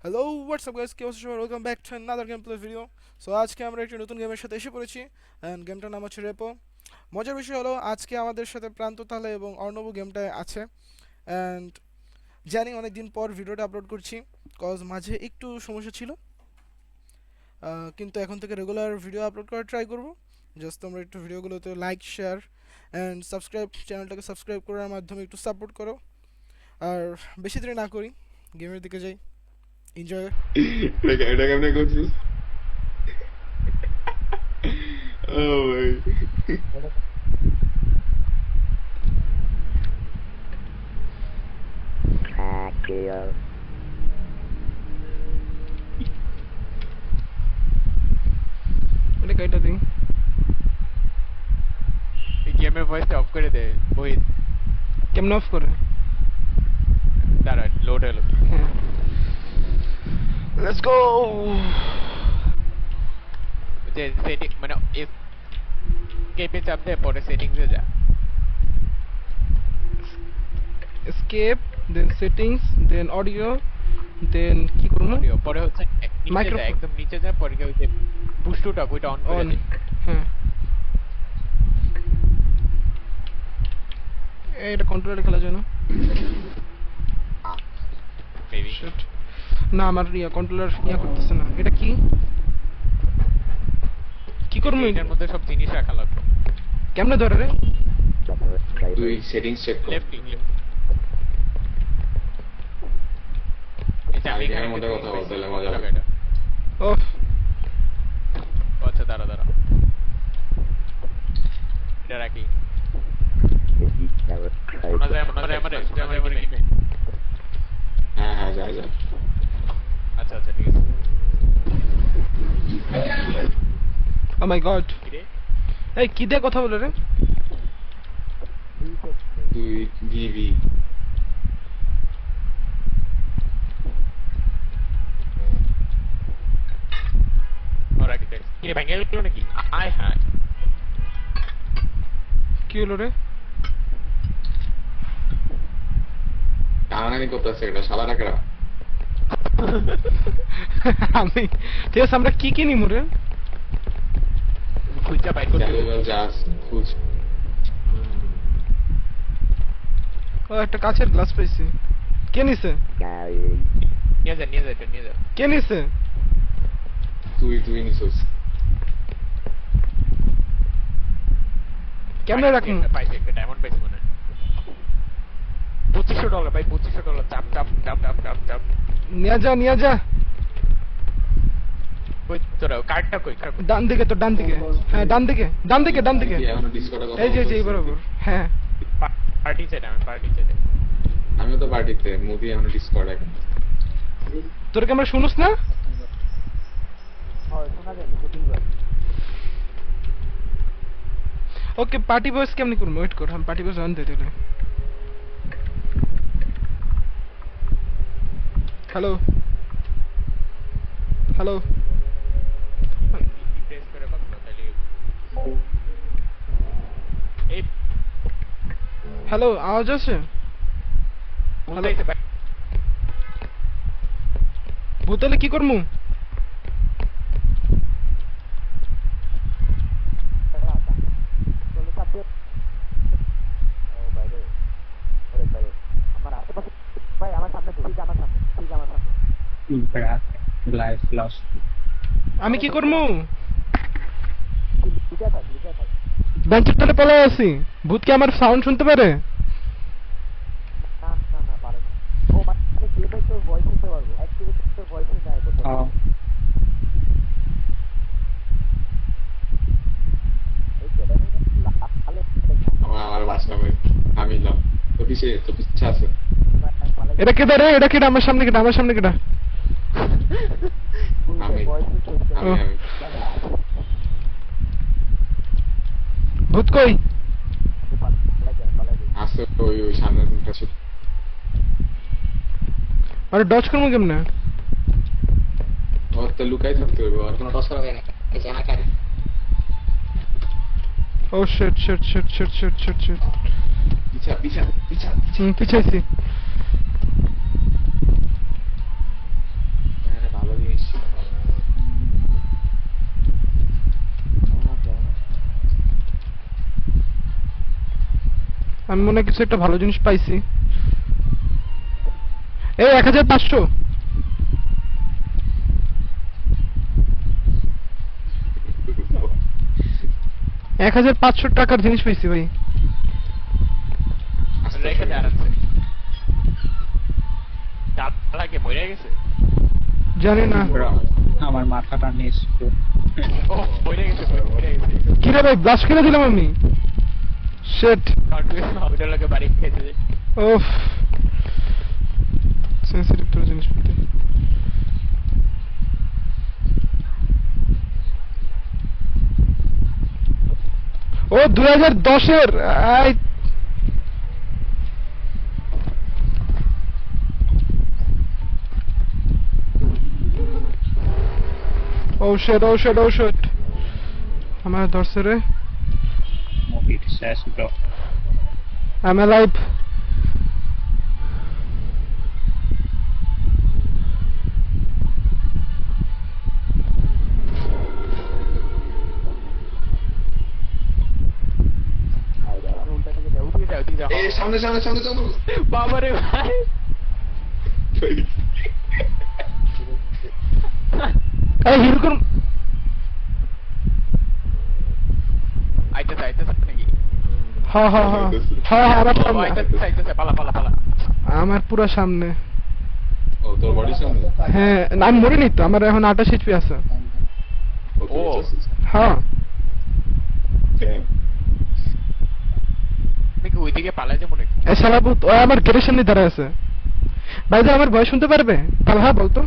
Hello WhatsApp guys, কি অবস্থা সবার? Welcome back to another game play video. So আজকে আমরা একটা নতুন গেমের সাথে এসে পড়েছি অ্যান্ড গেমটার নাম হচ্ছে রেপো। মজার বিষয় হলো আজকে আমাদের সাথে প্রান্ত তাহলে এবং অর্ণব গেমটায় আছে। অ্যান্ড জানি অনেক দিন পর ভিডিওটা আপলোড করছি কজ মাঝে একটু সমস্যা ছিল, কিন্তু এখন থেকে রেগুলার ভিডিও আপলোড করার ট্রাই করব। জাস্ট তোমরা একটু ভিডিওগুলোতে লাইক শেয়ার অ্যান্ড সাবস্ক্রাইব, চ্যানেলটাকে সাবস্ক্রাইব করার মাধ্যমে একটু সাপোর্ট করো। আর বেশি দেরি না করি, গেমের দিকে যাই। এনজয়। এটা কেমনে করছিস? ও ভাই, Clear. এটা কাইটা দিই। এই গেমের ভয়েসটা অফ করে দে বহিত। কেমন অফ করে? দাঁড়া, লোড হলো। Let's go. যে সেটিং মানে এসকেপে চাপ দে, পরে সেটিংসে যা। escape, then settings, then audio, then কি করব? অডিও পরে হচ্ছে নিচে যা, Microphone. একদম নিচে যা, পরে ওই যে পুশ টু টক ওইটা অন করে অন। দে। হ্যাঁ, এটা কন্ট্রোলারে খেলা যায় না? Maybe Shit. না, আমার কন্ট্রোলার করতেছে না। এটা কি কি করব? এটার মধ্যে সব জিনিস রাখা লাগবে। কেমনে ধরে রে? তুই সেটিংস চেক কর। Left click, left. এই যে আমি এই এখানে গেমের মধ্যে একটা কথা জিনিস বলতে হলে পাইছি, মজা লাগা হবে। এটা। ও আচ্ছা দাঁড়া দাঁড়া, এটা রাখি। শোনা যায় আমার গেমে? হ্যাঁ হ্যাঁ, যা যা। আচ্ছা আচ্ছা, ঠিক আছে। ও মাই গড। কিরে এই কি দিয়ে কথা বলে রে? তুই ভিভি রাখি দেখ। কিরে ভেঙে গেল নাকি? আয় হ্যাঁ, কি হলো রে? টানাটানি করতেছে, এটা শালা রাখা। আমি ঠিক আছে, আমরা কি কি নিমু রে? খুঁজা বাইর করতে হবে। চ্যালেঞ্জ জাস খুঁজ। ও, একটা কাচের গ্লাস পাইছি। কে নিছে? নিয়ে যা নিয়ে যা, এটা নিয়ে যা। কে নিছে? তুই নিছিস। কেমনে রাখুন? পাইছি একটা ডায়মন্ড পাইছি মনে হয়। $2500 ভাই, $2500। চাপ চাপ চাপ চাপ চাপ চাপ। নিয়ে যা, নিয়ে যা। কই তোরা কার্ডটা কই? কার্ড কই? ডান দিকে, তো ডান দিকে। হ্যাঁ, ডান দিকে, ডান দিকে, ডান দিকে। তুই এখনো ডিসকর্ডে কথা এই যে বলছিস? এই বরাবর। হ্যাঁ, পার্টি চাই, আমি পার্টি চাই। আমিও তো পার্টিতে, মোদি এখনো ডিসকর্ডে। তোর কি আমরা শুনুস না? ওকে, পার্টি বয়েস কেমনি করবো? ওয়েট কর, আমি পার্টি বয়েস অন দিতে হলে। হ্যালো হ্যালো প্রেস করে বাকলো তাহলে। এই হ্যালো, আওয়াজ আছে? বলতেইছে ভাই, ভূতালে কি করমু? আমি কি করমু? বেঞ্চের তলে পলে আছি। ভূত কি আমার সাউন্ড শুনতে পারে? আমার বাসা ভাই, আমি এলাম। তো পিছিয়ে আছে। এটা কেডা রে? এটা কেডা? আমার সামনে কেডা? আমার সামনে কেডা? আমি আমি ও। আমি ভূত কই? আসতে ওই সামনের রুমটা ছিল। আরে ডজ করবো কেমনে? ওর তো লুকাই থাকতে হবে, ওর কোনো টস করা যায় না। এই যে আমার কাছে oh shit shit shit shit shit shit shit. পিছা পিছা পিছা পিছাইছি। আমি মনে হয় কিছু একটা ভালো জিনিস পাইছি। এই 1500। 1500 টাকার জিনিস পাইছি ভাই। রেখে দে আরামসে। চালাকে মরে গেছে। জানি না। আমার মাথাটা নিচ ও মরে গেছে, মরে গেছে। কি রে ভাই, ব্লাস্ট করে দিলাম আমি। শিট। ওইটার লোকে বাড়ি খেয়েছে যে। ওফ, সেন্সিটিভ তোর জিনিস পেতে। ও 2010-এর। আই oh shit, oh shit, oh shit. আমার ধরছে রে। মুভির শেষ ব্রো। I'm alive. এই সামনে সামনে সামনে চলো। বাবারে ভাই। এই হিরকম। আইতেছে নাকি? হ্যাঁ হ্যাঁ হ্যাঁ হ্যাঁ হ্যাঁ, আমার ও, সামনে। আইতেছে, পালা। আমার পুরো সামনে। ও তোর বডির সামনে। হ্যাঁ, না, আমি মরিনি তো, আমার এখন 28 HP আছে। ও তুই ও। আছিস। হ্যাঁ। হ্যাঁ। নাকি ওইদিকে পালা যাবো নাকি? এই শালাপুত, ও আমার গেটের সামনে দাঁড়ায় আছে। ভাই যে আমার ভয় শুনতে পারবে? হ্যাঁ বলতো।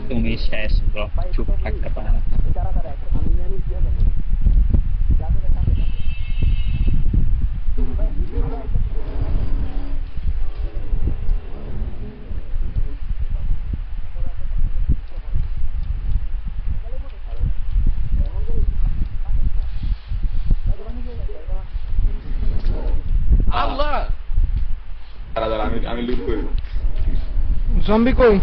তুমি শেষ ব্রো, চুপ থাকতে পারো না। আল্লাহ। দাঁড়া দাঁড়া, আমি লুট করি। জম্বি কই?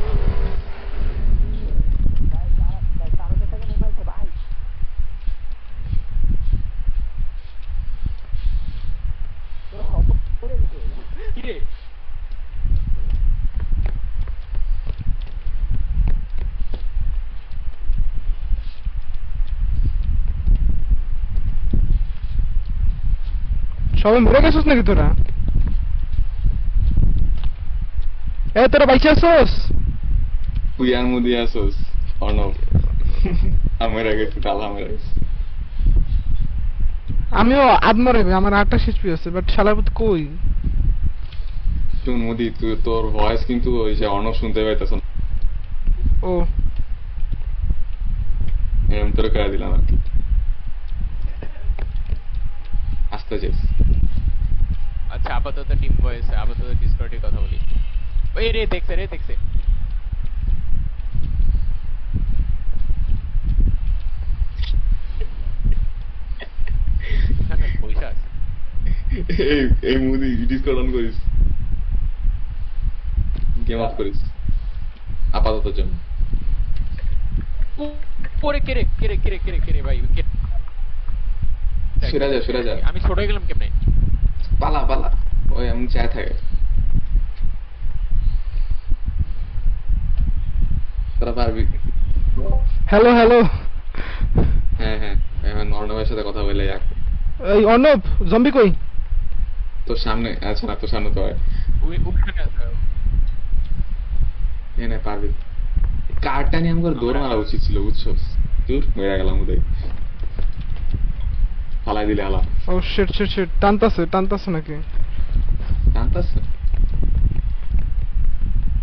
কিরে? সবাই মরে গেছিস নাকি তোরা? এ তোরা বাইচে আসোস? তুই আর মুদি আসোস অর্ণব। আমার আগে তুই তালা আমার আগে। আমিও আদমরে, আমার 28 HP আছে, বাট শালাপুত কই? শুন মুদি, তুই তোর ভয়েস কিন্তু ওই যে অর্ণব শুনতে পাইতেছ না। ও এরকম তোর করে দিলাম আর কি। আসতে চাইস। আচ্ছা, আপাতত টিম ভয়েস, আপাতত ডিসকর্ডে কথা বলি। ওই রে দেখছে। পয়সা আছে। এই মুদি ডিসকর্ড অন করিস, গেম অফ করিস আপাতত জন্য। পরে কেরে ভাই। সরে যা। আমি ছোট হয়ে গেলাম কেমনে? পালা ওই এমন চায় থাকে। তোরা পারবি। হ্যালো। হ্যাঁ এখন অর্ণবের সাথে কথা বলে যাক। এই অর্ণব, জম্বি কই? তোর সামনে। আচ্ছা না, তোর সামনে তো হয়। ওখানে আছে। এনে পারবি। কারটা নিয়ে আমার দৌড় মারা উচিত ছিল, বুঝছস? দূর মেরে গেলাম ওদের। ফালাই দিলে হালা। ও শিট, টানতাছে নাকি? টানতাছে?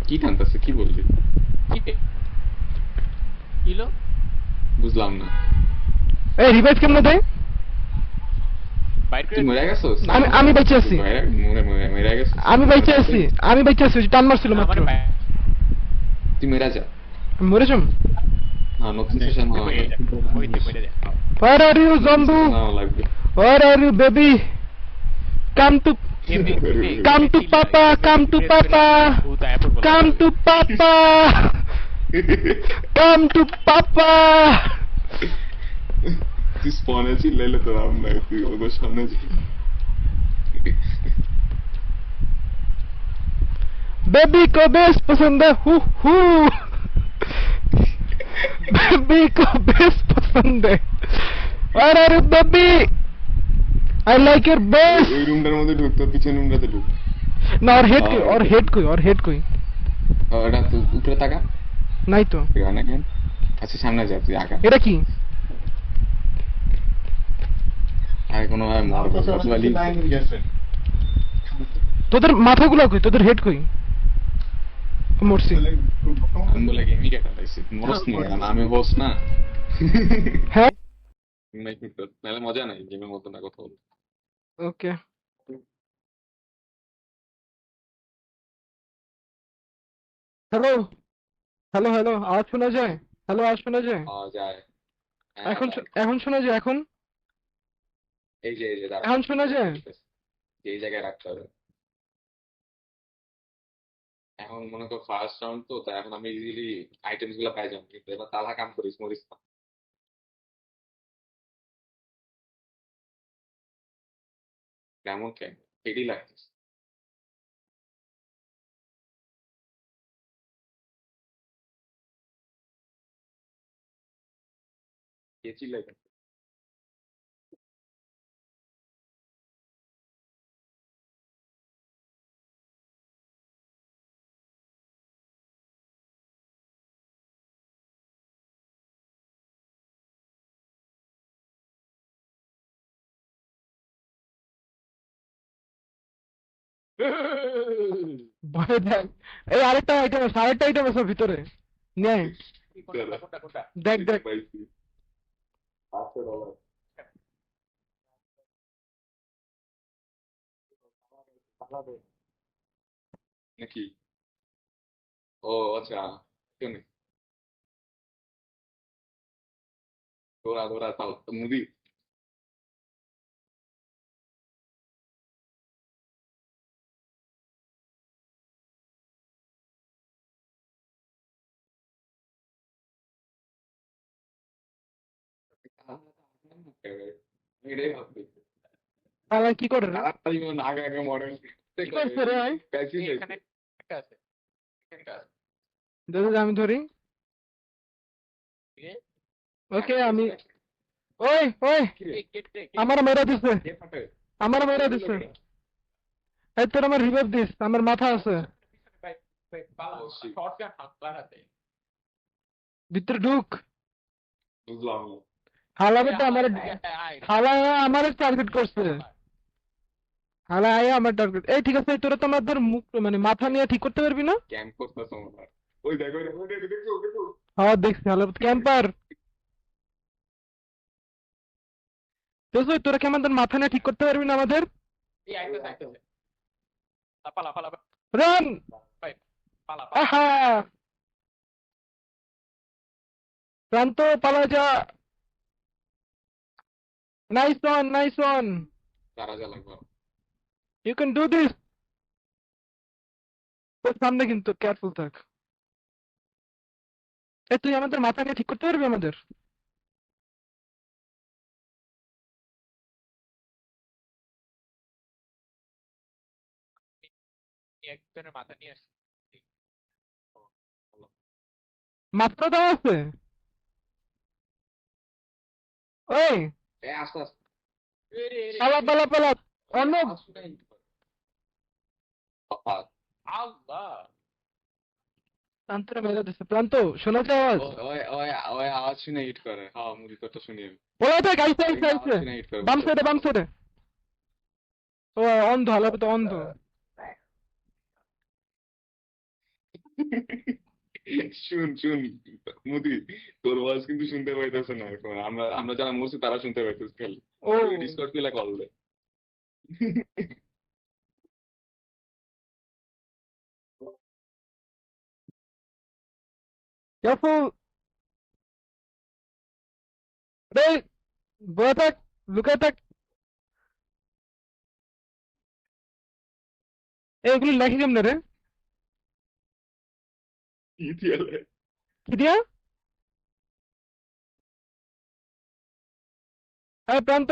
কি টানতাছে? কি বললি? কিলো বুঝলাম না। এই রিভাইভ কেমনে দেয়? বাইর করে তুই মরে গেছস? আমি বেঁচে আছি। মরে গেছস? আমি বাইচে আছি, টান মারছিল মাত্র। আমার তুই মেরা যা। আমি মরে যাম। হ্যাঁ, নতুন সেশন মরে যা। Where are you, zombie? লাগবে। Where are you, baby? Come to papa, come to papa. Come to papa. Come to papa. তুই স্পনে চিল্লাইলে তো আমরা তুই ওদের সামনে बेबी को बेस पसंद है हु बेबी को बेस पसंद है और अरे baby I like your base ওই রুমটার মধ্যে ঢুক, তোর পিছনে রুমটাতে ঢুক। ना और हेड कोई ওটা তুই উপরে তাকা, नहीं तो অনেক। আচ্ছা সামনে যা, তুই আগা। এটা কি আর কোনো ভাই তোদের মাথাগুলো কই, তোদের হেড কই? মরছি। আমি বলে গেমই কাটাইছি, মরস নি, কারণ আমি হোস্ট না। হ্যাঁ নাহলে মজা নাই গেমের মতো না কথা বলতে। ओके हेलो हेलो हेलो আওয়াজ শোনা যায়? হ্যালো আওয়াজ শোনা যায়? পাওয়া যায়। এখন এখন শোনা যায়? এখন এই যে দাঁড়া, এখন শোনা যায়? এই জায়গায় রাখতে হবে। এখন মনে কর ফার্স্ট রাউন্ড তো, তাই এখন আমি ইজিলি আইটেমস গুলো পাই যাবো, কিন্তু এবার তালা কাম করিস, মরিস না। কেমন কেন হেডি লাগছিস? কে চিল্লাই? ভয় দেখ। এই আরেকটা আইটেম আছে ভিতরে, নিয়ে আয়। কোনটা? দেখ দেখ পাইছি $500 নাকি? ও আচ্ছা, কেন দৌড়া দৌড়া তাও মুদি। এটাই ভাবছি আলান কি করে রে? তাড়াতাড়ি আগে আগে মডেল কি করছে রে ভাই? এখানে একটা আছে, এখানটা আছে। দাদা আমি ধরি। ঠিক আছে? ওকে আমি ওই ওই আমার মেরা দিছে, আমার মেরা দিছে। এই তোর আমার রিভাইভ দিস, আমার মাথা আছে শর্টগান হাতলার হাতে। ভিতরে ঢুক। বুঝলাম। হালাবেটা আমার হালা আমার টার্গেট করছে। হালা আয়া আমার টার্গেট। এই ঠিক আছে, তোরা তো আমাদের মুখ মানে মাথা নিয়ে ঠিক করতে পারবি না? ক্যাম্প করতেছ মনে হয়। ওই দেখো দেখো দেখো। হ্যাঁ দেখছি হালা ক্যাম্পার। দেখছো তোরা কি আমাদের মাথা নিয়ে ঠিক করতে পারবি না আমাদের? এই আইতেছে। পালা পালা রান ভাই, পালা আহা প্রান্ত পালা যা। নাইস ওয়ান তারা যা লাগবে। You can do this. তোর সামনে কিন্তু কেয়ারফুল থাক। এই তুই আমাদের মাথা নিয়ে ঠিক করতে পারবি আমাদের? একজনের মাথা নিয়ে আসছি। মাত্রা দেওয়া আছে। ওই আস্তে আস্তে পালা অর্ণব আল্লাহ প্রান্তরা মেরে দিচ্ছে। প্রান্ত শোনা যায় আওয়াজ? ওই আওয়াজ শুনে হিট করে। হ্যাঁ মুভি কথা শুনি আমি। ওলা দেখ আইসে আওয়াজ শুনে হিট করে। বাম সাইডে ও অন্ধ, হালাবে তো অন্ধ। শুন মুদি, তোর ভয়েস কিন্তু শুনতে পাইতেছে না এখন। আমরা যারা মরছি তারা শুনতে পাইতেছে খালি। ও ডিসকর্ড পিলা কল দে। কেয়ারফুল রে, বয়ে থাক, লুকায় থাক। এগুলো লেখি কেমনে রে? কি দিয়া? হ্যাঁ প্রান্ত,